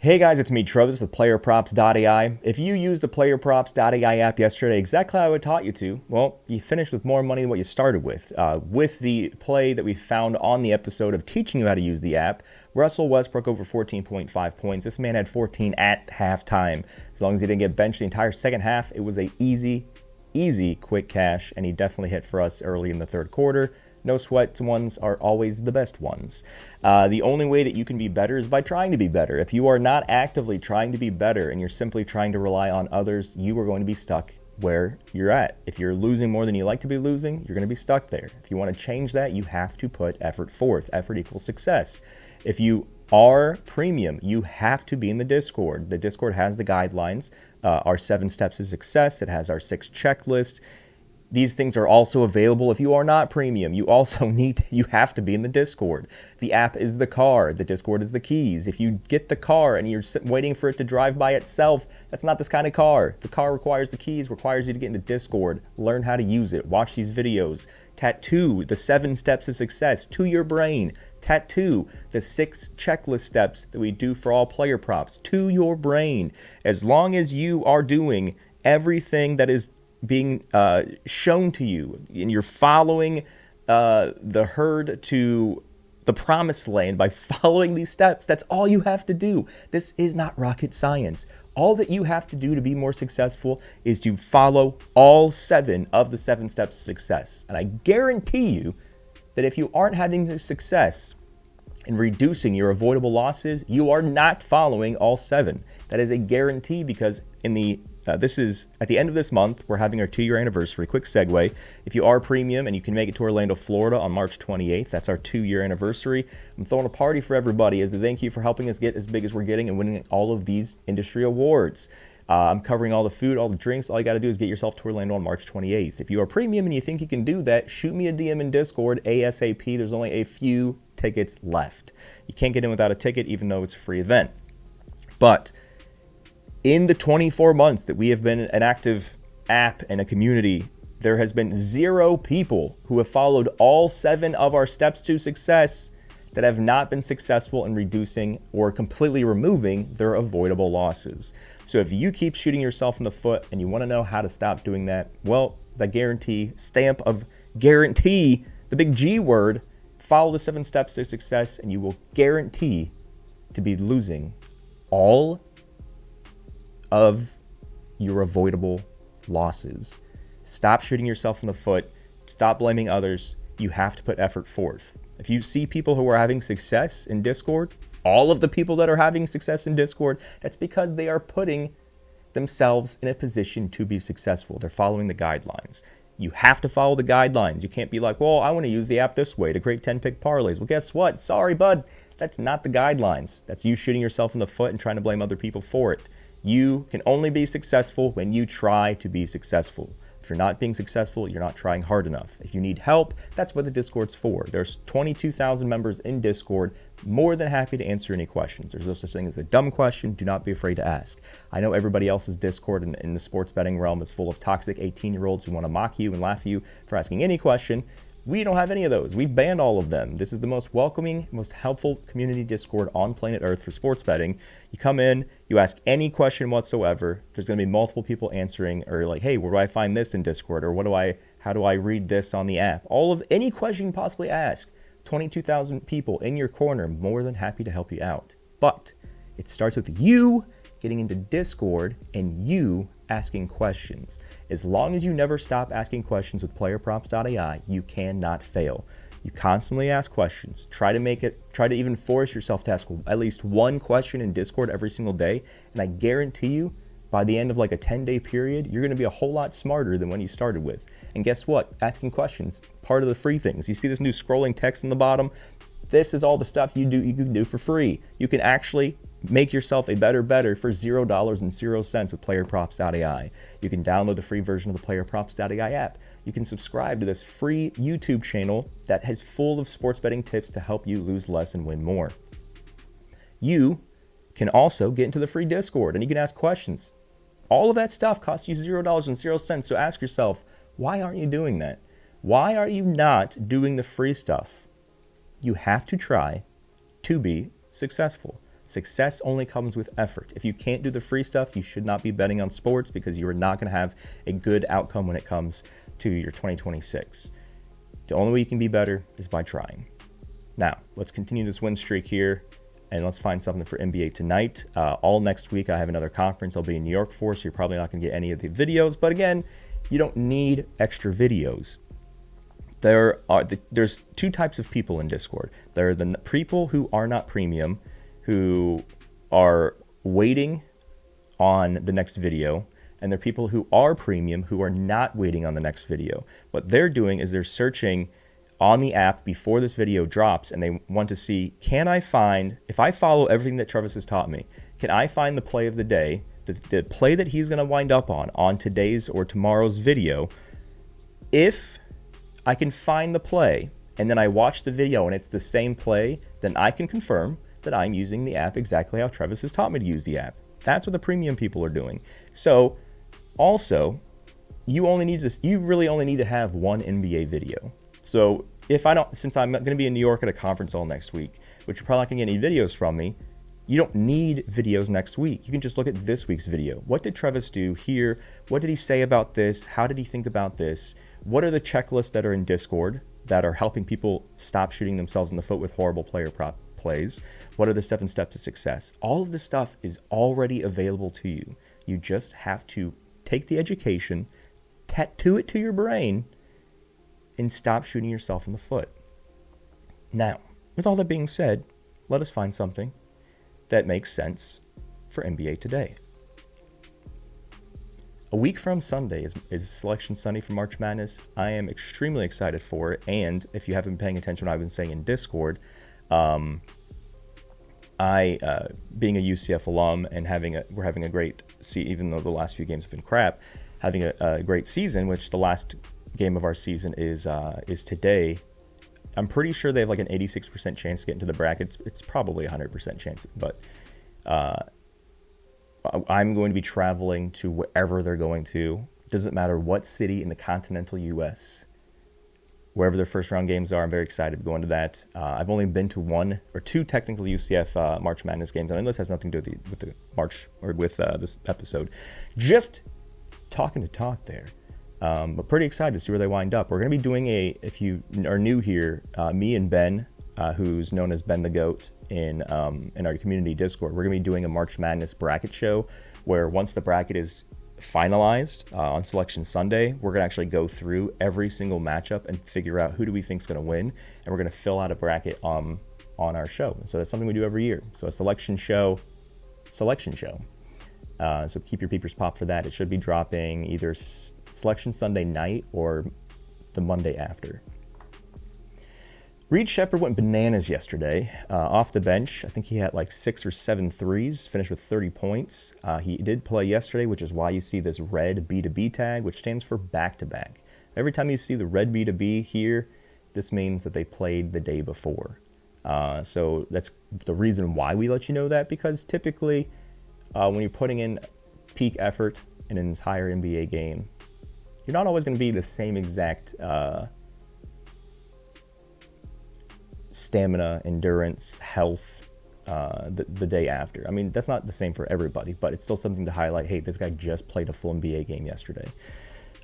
Hey guys, it's me, Travis with PlayerProps.ai. If you used the PlayerProps.ai app yesterday exactly how I taught you to, well, you finished with more money than what you started with. With the play that we found on the episode of teaching you how to use the app, Russell Westbrook over 14.5 points. This man had 14 at halftime. As long as he didn't get benched the entire second half, it was a easy, quick cash, and he definitely hit for us early in the third quarter. No sweat ones are always the best ones. The only way that you can be better is by trying to be better. If you are not actively trying to be better and you're simply trying to rely on others, you are going to be stuck where you're at. If you're losing more than you like to be losing, you're going to be stuck there. If you want to change that, you have to put effort forth. Effort equals success. If you are premium, you have to be in the Discord. The Discord has the guidelines, our 7 steps to success. It has our 6 checklist. These things are also available if you are not premium. You have to be in the Discord. The app is the car. The Discord is the keys. If you get the car and you're waiting for it to drive by itself, that's not this kind of car. The car requires the keys, requires you to get into Discord, learn how to use it, watch these videos, tattoo the 7 steps to success to your brain, tattoo the 6 checklist steps that we do for all player props to your brain. As long as you are doing everything that is being shown to you and you're following the herd to the promised land by following these steps, that's all you have to do. This is not rocket science. All that you have to do to be more successful is to follow all 7 of the 7 steps to success. And I guarantee you that if you aren't having success in reducing your avoidable losses, you are not following all 7. That is a guarantee, because in the this is at the end of this month, we're having our 2-year anniversary. Quick segue. If you are premium and you can make it to Orlando, Florida on March 28th, that's our 2-year anniversary. I'm throwing a party for everybody as a thank you for helping us get as big as we're getting and winning all of these industry awards. I'm covering all the food, all the drinks. All you got to do is get yourself to Orlando on March 28th. If you are premium and you think you can do that, shoot me a DM in Discord ASAP. There's only a few tickets left. You can't get in without a ticket, even though it's a free event. But in the 24 months that we have been an active app and a community, there has been 0 people who have followed all 7 of our steps to success that have not been successful in reducing or completely removing their avoidable losses. So if you keep shooting yourself in the foot and you want to know how to stop doing that, well, the guarantee, stamp of guarantee, the big G word, follow the 7 steps to success and you will guarantee to be losing all of your avoidable losses. Stop shooting yourself in the foot. Stop blaming others. You have to put effort forth. If you see people who are having success in Discord, all of the people that are having success in Discord, that's because they are putting themselves in a position to be successful. They're following the guidelines. You have to follow the guidelines. You can't be like, well, I want to use the app this way to create 10-pick parlays. Well, guess what? Sorry, bud. That's not the guidelines. That's you shooting yourself in the foot and trying to blame other people for it. You can only be successful when you try to be successful. If you're not being successful, you're not trying hard enough. If you need help, that's what the Discord's for. There's 22,000 members in Discord, more than happy to answer any questions. There's no such thing as a dumb question. Do not be afraid to ask. I know everybody else's Discord in the sports betting realm is full of toxic 18-year-olds who want to mock you and laugh at you for asking any question. We don't have any of those. We've banned all of them. This is the most welcoming, most helpful community Discord on planet Earth for sports betting. You come in, you ask any question whatsoever. There's going to be multiple people answering, or like, hey, where do I find this in Discord? Or how do I read this on the app? Any question you possibly ask. 22,000 people in your corner, more than happy to help you out. But it starts with you getting into Discord and you asking questions. As long as you never stop asking questions with PlayerProps.ai, you cannot fail. You constantly ask questions. Try to even force yourself to ask at least one question in Discord every single day. And I guarantee you, by the end of like a 10-day period, you're going to be a whole lot smarter than when you started with. And guess what? Asking questions, part of the free things. You see this new scrolling text in the bottom? This is all the stuff you can do for free. You can actually make yourself a better for $0 with PlayerProps.ai. You can download the free version of the PlayerProps.ai app. You can subscribe to this free YouTube channel that is full of sports betting tips to help you lose less and win more. You can also get into the free Discord and you can ask questions. All of that stuff costs you $0. So ask yourself, why aren't you doing that? Why are you not doing the free stuff? You have to try to be successful. Success only comes with effort. If you can't do the free stuff, you should not be betting on sports because you are not going to have a good outcome when it comes to your 2026. The only way you can be better is by trying. Now, let's continue this win streak here, and let's find something for NBA tonight. All next week, I have another conference I'll be in New York for, so you're probably not going to get any of the videos. But again, you don't need extra videos. There's two types of people in Discord. There are the people who are not premium, who are waiting on the next video, and there are people who are premium who are not waiting on the next video. What they're doing is they're searching on the app before this video drops, and they want to see, can I find, if I follow everything that Travis has taught me, can I find the play of the day, the play that he's going to wind up on today's or tomorrow's video? If I can find the play and then I watch the video and it's the same play, then I can confirm that I'm using the app exactly how Travis has taught me to use the app. That's what the premium people are doing. So also, you really only need to have one NBA video. So since I'm going to be in New York at a conference all next week, which you're probably not going to get any videos from me, you don't need videos next week. You can just look at this week's video. What did Travis do here? What did he say about this? How did he think about this? What are the checklists that are in Discord that are helping people stop shooting themselves in the foot with horrible player prop plays? What are the 7 steps to success? All of this stuff is already available to you. You just have to take the education, tattoo it to your brain, and stop shooting yourself in the foot. Now, with all that being said, let us find something that makes sense for NBA today. A week from Sunday is Selection Sunday for March Madness. I am extremely excited for it, and if you haven't been paying attention to what I've been saying in Discord, being a UCF alum and we're having a great even though the last few games have been crap, having a great season, which the last game of our season is today. I'm pretty sure they have like an 86% chance to get into the brackets. It's probably 100% chance, but I'm going to be traveling to wherever they're going to. It doesn't matter what city in the continental U.S. Wherever their first round games are, I'm very excited to go into that. I've only been to 1 or 2 technical UCF March Madness games, and this has nothing to do with the March or with this episode. Just talking to talk there. But pretty excited to see where they wind up. We're going to be doing if you are new here, me and Ben, who's known as Ben the Goat in our community Discord, we're going to be doing a March Madness bracket show where once the bracket is finalized on Selection Sunday, we're going to actually go through every single matchup and figure out who do we think is going to win, and we're going to fill out a bracket on our show. So that's something we do every year. So a selection show. So keep your peepers popped for that. It should be dropping either Selection Sunday night or the Monday after. Reed Shepherd went bananas yesterday off the bench. I think he had like 6 or 7 threes, finished with 30 points. He did play yesterday, which is why you see this red B2B tag, which stands for back-to-back. Every time you see the red B2B here, this means that they played the day before. So that's the reason why we let you know that, because typically when you're putting in peak effort in an entire NBA game, you're not always going to be the same exact stamina, endurance, health the day after. I mean, that's not the same for everybody, but it's still something to highlight. Hey, this guy just played a full NBA game yesterday.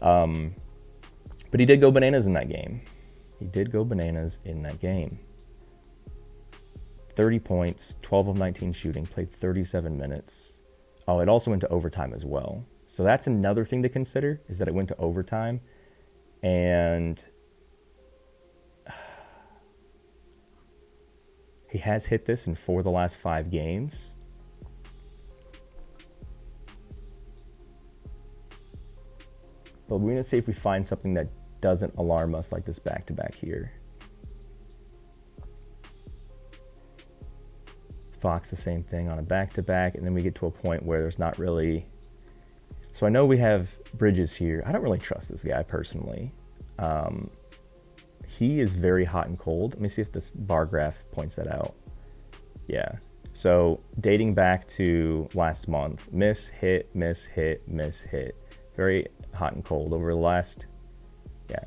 But he did go bananas in that game. 30 points, 12 of 19 shooting, played 37 minutes. Oh, it also went to overtime as well. So that's another thing to consider, is that it went to overtime. And he has hit this in 4 of the last 5 games. But we're going to see if we find something that doesn't alarm us like this back-to-back here. Fox, the same thing on a back-to-back, and then we get to a point where there's not really... So I know we have Bridges here. I don't really trust this guy personally. He is very hot and cold. Let me see if this bar graph points that out. Yeah. So dating back to last month, miss, hit, miss, hit, miss, hit. Very hot and cold over the last, yeah.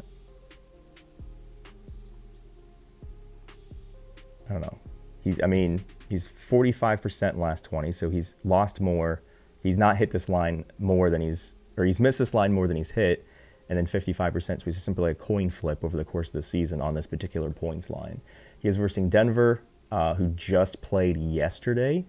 I don't know. He's 45% last 20, so he's lost more. He's not hit this line more than he's missed this line more than he's hit, and then 55%, so he's simply a coin flip over the course of the season on this particular points line. He is versus Denver, who just played yesterday.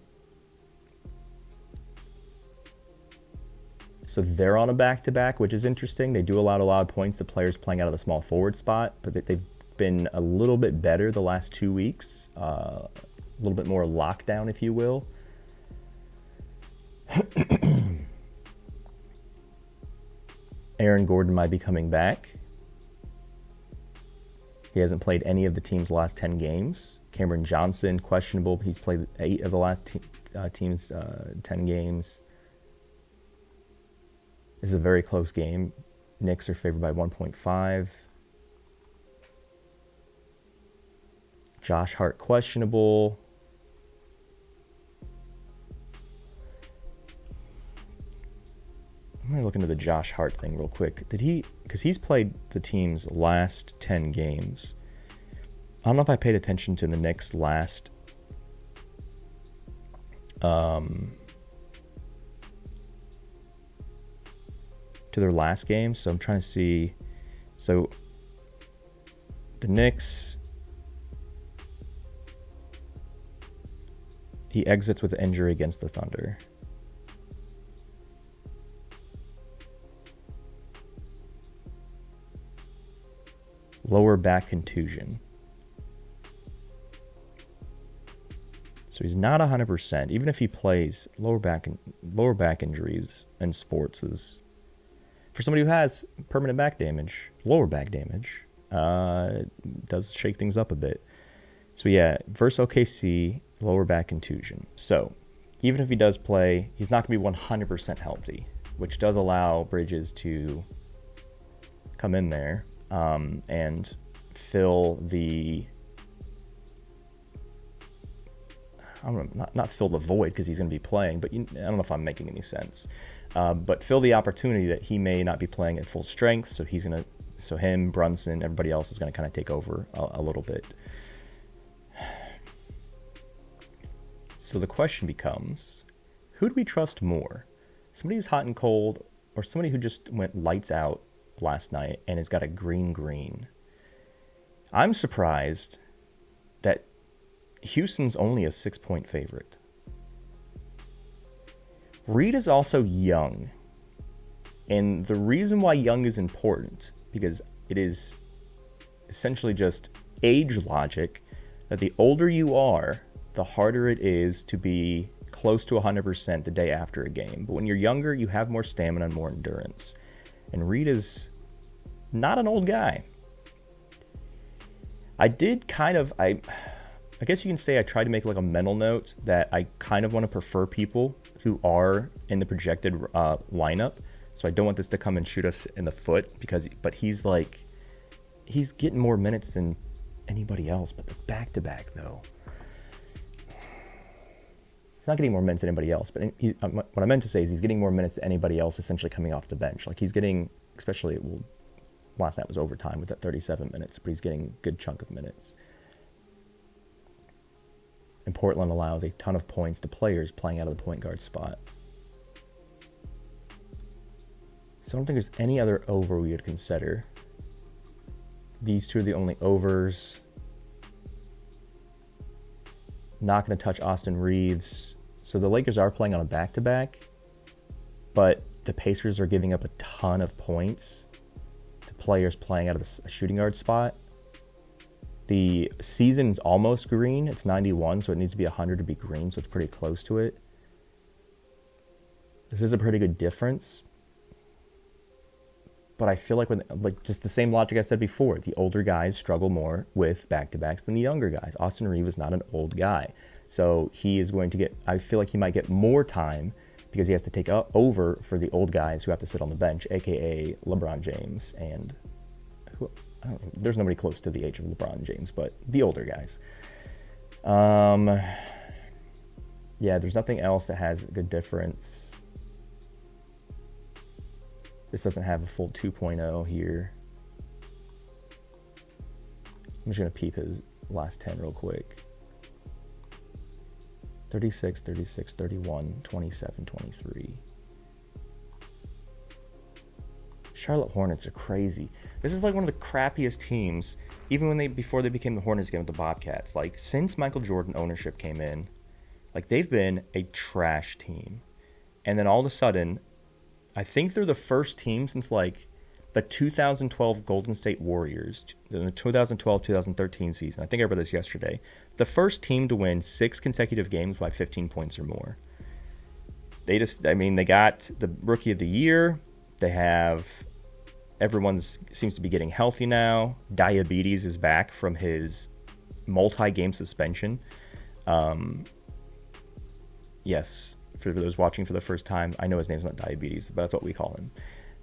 So they're on a back-to-back, which is interesting. They do allow a lot of points to players playing out of the small forward spot, but they've been a little bit better the last 2 weeks. A little bit more lockdown, if you will. Aaron Gordon might be coming back. He hasn't played any of the team's last 10 games. Cameron Johnson, questionable. He's played 8 of the last team's 10 games. This is a very close game. Knicks are favored by 1.5. Josh Hart, questionable. I'm going to look into the Josh Hart thing real quick. Because he's played the team's last 10 games. I don't know if I paid attention to the Knicks' last to their last game, so I'm trying to see. So the Knicks, he exits with an injury against the Thunder. Lower back contusion. So he's not 100%. Even if he plays, lower back injuries in sports is, for somebody who has permanent back damage, lower back damage, does shake things up a bit. So yeah, versus OKC, lower back contusion. So even if he does play, he's not going to be 100% healthy, which does allow Bridges to come in there and fill the, I don't know, not fill the void because he's going to be playing, but I don't know if I'm making any sense. But fill the opportunity that he may not be playing at full strength, so he's going to, so him, Brunson, everybody else is going to kind of take over a little bit. So the question becomes, who do we trust more? Somebody who's hot and cold, or somebody who just went lights out last night and has got a green? I'm surprised that Houston's only a 6-point favorite. Reed is also young. And the reason why young is important, because it is essentially just age logic, that the older you are, the harder it is to be close to 100% the day after a game. But when you're younger, you have more stamina and more endurance. And Reed is not an old guy. I did kind of, I guess you can say I tried to make like a mental note that I kind of want to prefer people who are in the projected lineup. So I don't want this to come and shoot us in the foot but he's getting more minutes than anybody else. But the back-to-back though, he's not getting more minutes than anybody else. But what I meant to say is he's getting more minutes than anybody else essentially coming off the bench. Like he's getting, especially, well, last night was overtime with that 37 minutes, but he's getting a good chunk of minutes. And Portland allows a ton of points to players playing out of the point guard spot. So I don't think there's any other over we would consider. These two are the only overs. Not going to touch Austin Reeves. So the Lakers are playing on a back-to-back, but the Pacers are giving up a ton of points to players playing out of a shooting guard spot. The season's almost green. It's 91, so it needs to be 100 to be green, so it's pretty close to it. This is a pretty good difference. But I feel like just the same logic I said before, the older guys struggle more with back-to-backs than the younger guys. Austin Reeves is not an old guy. So he is going to get, I feel like he might get more time because he has to take over for the old guys who have to sit on the bench, aka LeBron James and there's nobody close to the age of LeBron James, but the older guys. Yeah, there's nothing else that has a good difference. This doesn't have a full 2.0 here. I'm just going to peep his last 10 real quick. 36, 36, 31, 27, 23. Charlotte Hornets are crazy. This is like one of the crappiest teams, even when before they became the Hornets again with the Bobcats. Like, since Michael Jordan ownership came in, like, they've been a trash team. And then all of a sudden, I think they're the first team since, like, the 2012 Golden State Warriors, the 2012-2013 season. I think I read this yesterday. The first team to win 6 consecutive games by 15 points or more. They got the Rookie of the Year. They have... Everyone seems to be getting healthy now. Diabetes is back from his multi-game suspension. Yes, for those watching for the first time, I know his name's not Diabetes, but that's what we call him.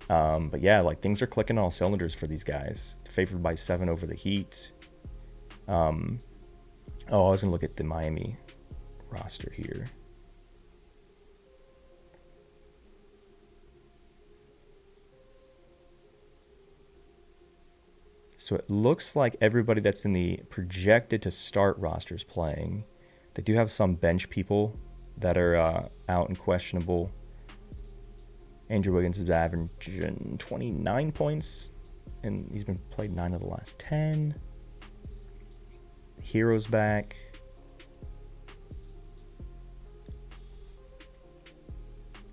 But yeah, like, things are clicking on all cylinders for these guys. Favored by 7 over the Heat. I was going to look at the Miami roster here. So it looks like everybody that's in the projected to start rosters playing. They do have some bench people that are out and questionable. Andrew Wiggins is averaging 29 points, and he's been played 9 of the last 10. Hero's back.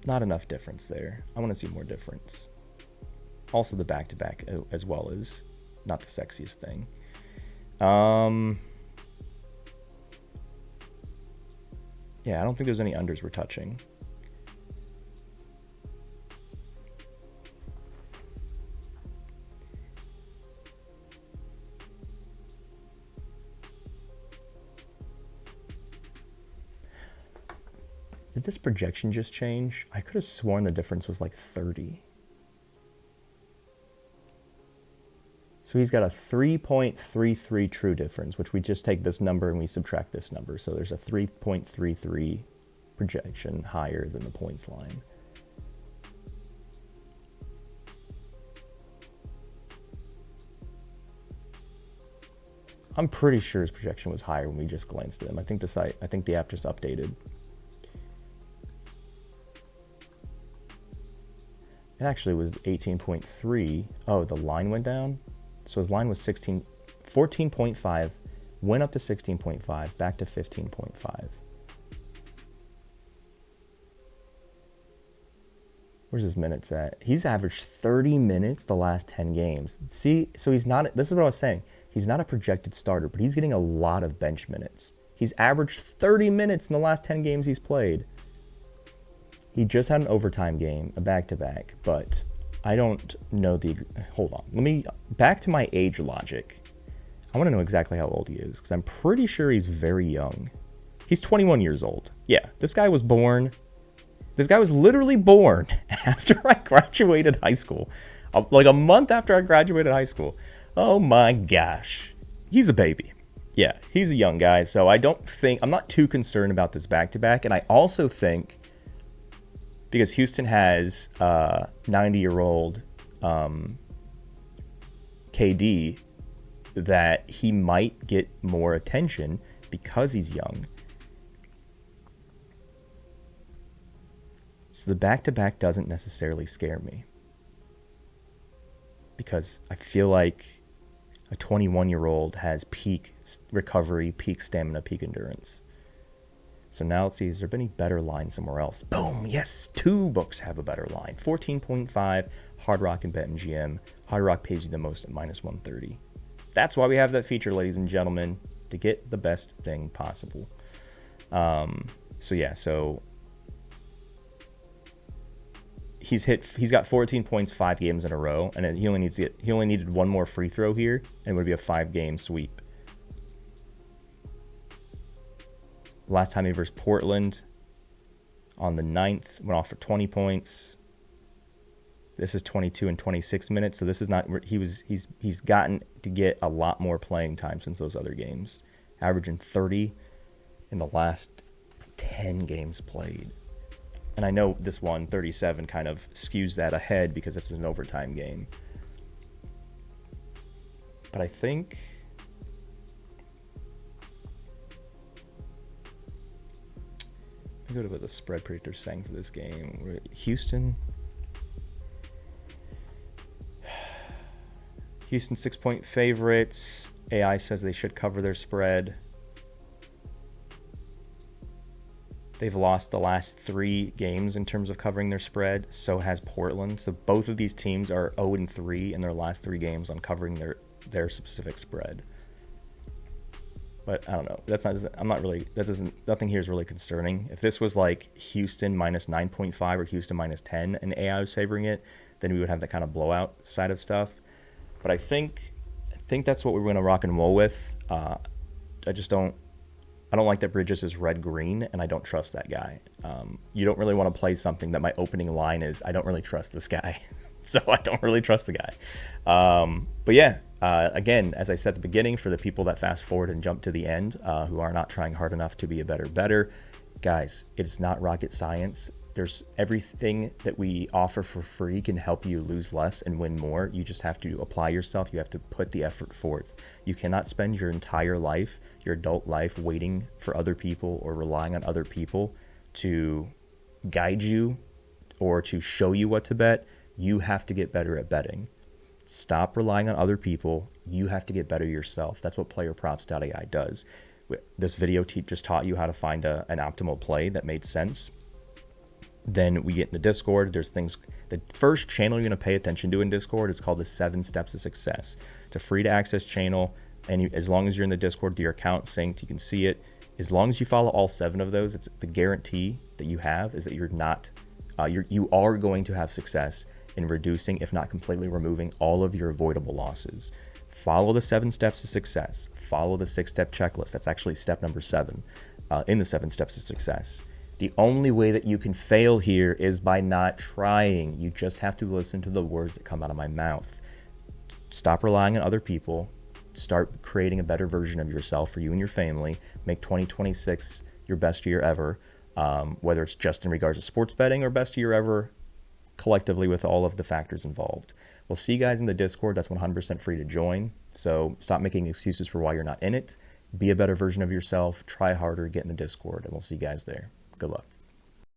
Not enough difference there. I want to see more difference. Also, the back-to-back as well is not the sexiest thing. Yeah, I don't think there's any unders we're touching. Did this projection just change? I could have sworn the difference was like 30. So he's got a 3.33 true difference, which we just take this number and we subtract this number. So there's a 3.33 projection higher than the points line. I'm pretty sure his projection was higher when we just glanced at him. I think the app just updated. It actually was 18.3. Oh, the line went down? So his line was 14.5, went up to 16.5, back to 15.5. Where's his minutes at? He's averaged 30 minutes the last 10 games. See, so he's not, this is what I was saying. He's not a projected starter, but he's getting a lot of bench minutes. He's averaged 30 minutes in the last 10 games he's played. He just had an overtime game, a back-to-back, but I don't know hold on. Back to my age logic. I want to know exactly how old he is, because I'm pretty sure he's very young. He's 21 years old. Yeah, this guy was literally born after I graduated high school. Like a month after I graduated high school. Oh my gosh. He's a baby. Yeah, he's a young guy, so I'm not too concerned about this back-to-back, and I also think, because Houston has 90-year-old KD, that he might get more attention because he's young. So the back-to-back doesn't necessarily scare me, because I feel like a 21-year-old has peak recovery, peak stamina, peak endurance. So now let's see, has there been any better line somewhere else? Boom, yes, 2 books have a better line. 14.5, Hard Rock and BetMGM. Hard Rock pays you the most at -130. That's why we have that feature, ladies and gentlemen, to get the best thing possible. So he's got 14 points 5 games in a row, and he only needed 1 more free throw here, and it would be a 5-game sweep. Last time he versus Portland on the 9th, went off for 20 points. This is 22 and 26 minutes, so this is not, he's gotten to get a lot more playing time since those other games, averaging 30 in the last 10 games played. And I know this one, 37, kind of skews that ahead because this is an overtime game. But I think me go to what the spread predictor saying for this game. Houston 6-point favorites. AI says they should cover their spread. They've lost the last 3 games in terms of covering their spread. So has Portland. So both of these teams are 0-3 in their last 3 games on covering their specific spread. But I don't know. Nothing here is really concerning. If this was like Houston minus 9.5 or Houston minus 10 and AI was favoring it, then we would have that kind of blowout side of stuff. But I think that's what we're going to rock and roll with. I don't like that Bridges is red-green, and I don't trust that guy. You don't really want to play something that my opening line is, I don't really trust this guy. So I don't really trust the guy. But yeah, again, as I said at the beginning, for the people that fast forward and jump to the end, who are not trying hard enough to be a better, guys, it's not rocket science. There's everything that we offer for free can help you lose less and win more. You just have to apply yourself. You have to put the effort forth. You cannot spend your entire life, your adult life, waiting for other people or relying on other people to guide you or to show you what to bet. You have to get better at betting. Stop relying on other people. You have to get better yourself. That's what PlayerProps.ai does. This video just taught you how to find an optimal play that made sense. Then we get in the Discord. There's things. The first channel you're going to pay attention to in Discord is called the 7 Steps to Success. It's a free to access channel, and as long as you're in the Discord, your account synced, you can see it. As long as you follow all 7 of those, it's the guarantee that you have is that you are going to have success in reducing, if not completely removing, all of your avoidable losses. Follow the 7 steps to success. Follow the 6-step checklist. That's actually step number 7 in the 7 steps to success. The only way that you can fail here is by not trying. You just have to listen to the words that come out of my mouth. Stop relying on other people. Start creating a better version of yourself for you and your family. Make 2026 your best year ever, whether it's just in regards to sports betting or best year ever collectively with all of the factors involved. We'll see you guys in the Discord. That's 100% free to join. So stop making excuses for why you're not in it. Be a better version of yourself. Try harder. Get in the Discord, and we'll see you guys there. Good luck.